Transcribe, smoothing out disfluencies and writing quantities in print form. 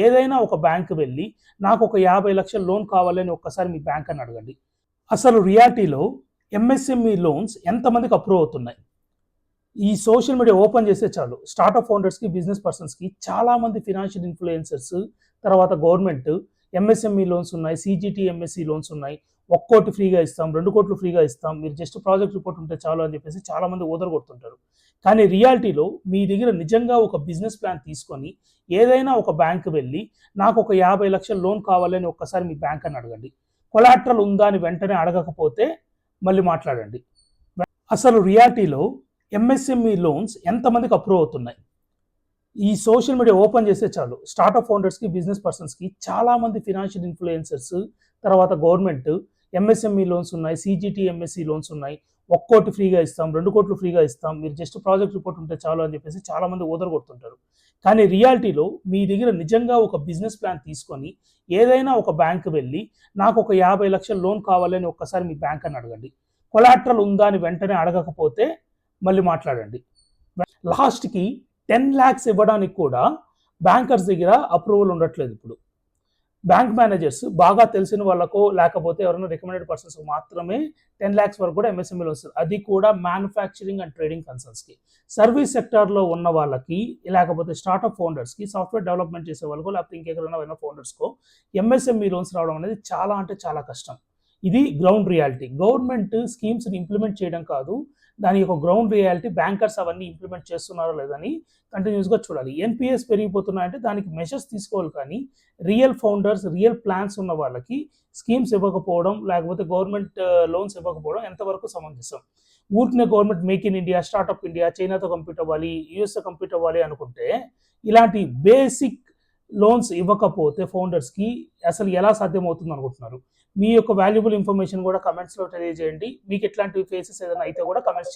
ఏదైనా ఒక బ్యాంక్ వెళ్ళి నాకు ఒక 50 లక్షల లోన్ కావాలని ఒక్కసారి మీ బ్యాంక్ అని అడగండి. అసలు రియాలిటీలో ఎంఎస్ఎంఈ లోన్స్ ఎంతమందికి అప్రూవ్ అవుతున్నాయి? ఈ సోషల్ మీడియా ఓపెన్ చేస్తే చాలు స్టార్ట్అప్ ఫౌండర్స్కి, బిజినెస్ పర్సన్స్కి చాలామంది ఫినాన్షియల్ ఇన్ఫ్లుయెన్సర్స్, తర్వాత గవర్నమెంట్ ఎంఎస్ఎంఈ లోన్స్ ఉన్నాయి, సిజిటి ఎంఎస్ఈ లోన్స్ ఉన్నాయి, 1 కోటి ఫ్రీగా ఇస్తాం, 2 కోట్లు ఫ్రీగా ఇస్తాం, మీరు జస్ట్ ప్రాజెక్ట్ రిపోర్ట్ ఉంటే చాలు అని చెప్పేసి చాలామంది ఓదర కొడుతుంటారు. కానీ రియాలిటీలో మీ దగ్గర నిజంగా ఒక బిజినెస్ ప్లాన్ తీసుకొని ఏదైనా ఒక బ్యాంక్ వెళ్ళి నాకు ఒక 50 లక్షల లోన్ కావాలని ఒక్కసారి మీ బ్యాంక్ అని అడగండి. కొలాటరల్ ఉందా అని వెంటనే అడగకపోతే మళ్ళీ మాట్లాడండి. అసలు రియాలిటీలో ఎంఎస్ఎంఈ లోన్స్ ఎంతమందికి అప్రూవ్ అవుతున్నాయి? ఈ సోషల్ మీడియా ఓపెన్ చేస్తే చాలు స్టార్ట్అప్ ఫౌండర్స్కి, బిజినెస్ పర్సన్స్కి చాలామంది ఫినాన్షియల్ ఇన్ఫ్లుయెన్సర్స్, తర్వాత గవర్నమెంట్ ఎంఎస్ఎంఈ లోన్స్ ఉన్నాయి, సిజిటి ఎంఎస్ఈ లోన్స్ ఉన్నాయి, 1 కోటి ఫ్రీగా ఇస్తాం, 2 కోట్లు ఫ్రీగా ఇస్తాం, మీరు జస్ట్ ప్రాజెక్ట్ రిపోర్ట్ ఉంటే చాలు అని చెప్పేసి చాలామంది ఓదర కొడుతుంటారు. కానీ రియాలిటీలో మీ దగ్గర నిజంగా ఒక బిజినెస్ ప్లాన్ తీసుకొని ఏదైనా ఒక బ్యాంక్ వెళ్ళి నాకు ఒక 50 లక్షల లోన్ కావాలని ఒక్కసారి మీ బ్యాంక్ అని అడగండి. కొలాటరల్ ఉందా అని వెంటనే అడగకపోతే మళ్ళీ మాట్లాడండి. లాస్ట్కి 10 lakhs ఇవ్వడానికి కూడా బ్యాంకర్స్ దగ్గర అప్రూవల్ ఉండట్లేదు. ఇప్పుడు బ్యాంక్ మేనేజర్స్ బాగా తెలిసిన వాళ్ళకో లేకపోతే ఎవరైనా రికమెండెడ్ పర్సన్స్ మాత్రమే 10 lakhs వరకు కూడా ఎంఎస్ఎంఈలో వస్తుంది. అది కూడా మ్యానుఫ్యాక్చరింగ్ అండ్ ట్రేడింగ్ కన్సర్న్స్కి. సర్వీస్ సెక్టార్లో ఉన్న వాళ్ళకి, లేకపోతే స్టార్ట్అప్ ఫౌండర్స్కి, సాఫ్ట్వేర్ డెవలప్మెంట్ చేసే వాళ్ళకో, లేకపోతే ఇంకెక్కడైనా ఫౌండర్స్కో ఎంఎస్ఎంఈ లోన్స్ రావడం అనేది చాలా అంటే చాలా కష్టం. ఇది గ్రౌండ్ రియాలిటీ. గవర్నమెంట్ స్కీమ్స్ని ఇంప్లిమెంట్ చేయడం కాదు, దాని యొక్క గ్రౌండ్ రియాలిటీ బ్యాంకర్స్ అవన్నీ ఇంప్లిమెంట్ చేస్తున్నారో లేదని కంటిన్యూస్గా చూడాలి. ఎన్పిఎస్ పెరిగిపోతున్నాయంటే దానికి మెషర్స్ తీసుకోవాలి. కానీ రియల్ ఫౌండర్స్, రియల్ ప్లాన్స్ ఉన్న వాళ్ళకి స్కీమ్స్ ఇవ్వకపోవడం, లేకపోతే గవర్నమెంట్ లోన్స్ ఇవ్వకపోవడం ఎంతవరకు సమంజసం? ఊరికనే government make in India, startup India, చైనాతో కంపీట్ అవ్వాలి, యూఎస్తో కంపీట్ అవ్వాలి అనుకుంటే ఇలాంటి బేసిక్ లోన్స్ ఇవ్వకపోతే ఫౌండర్స్కి అసలు ఎలా సాధ్యమవుతుంది అనుకుంటున్నారు? మీ యొక్క వాల్యుబుల్ ఇన్ఫర్మేషన్ కూడా కమెంట్స్లో తెలియజేయండి. మీకు ఎట్లాంటి ఫేసెస్ ఏదైనా అయితే కూడా కమెంట్స్ చేయండి.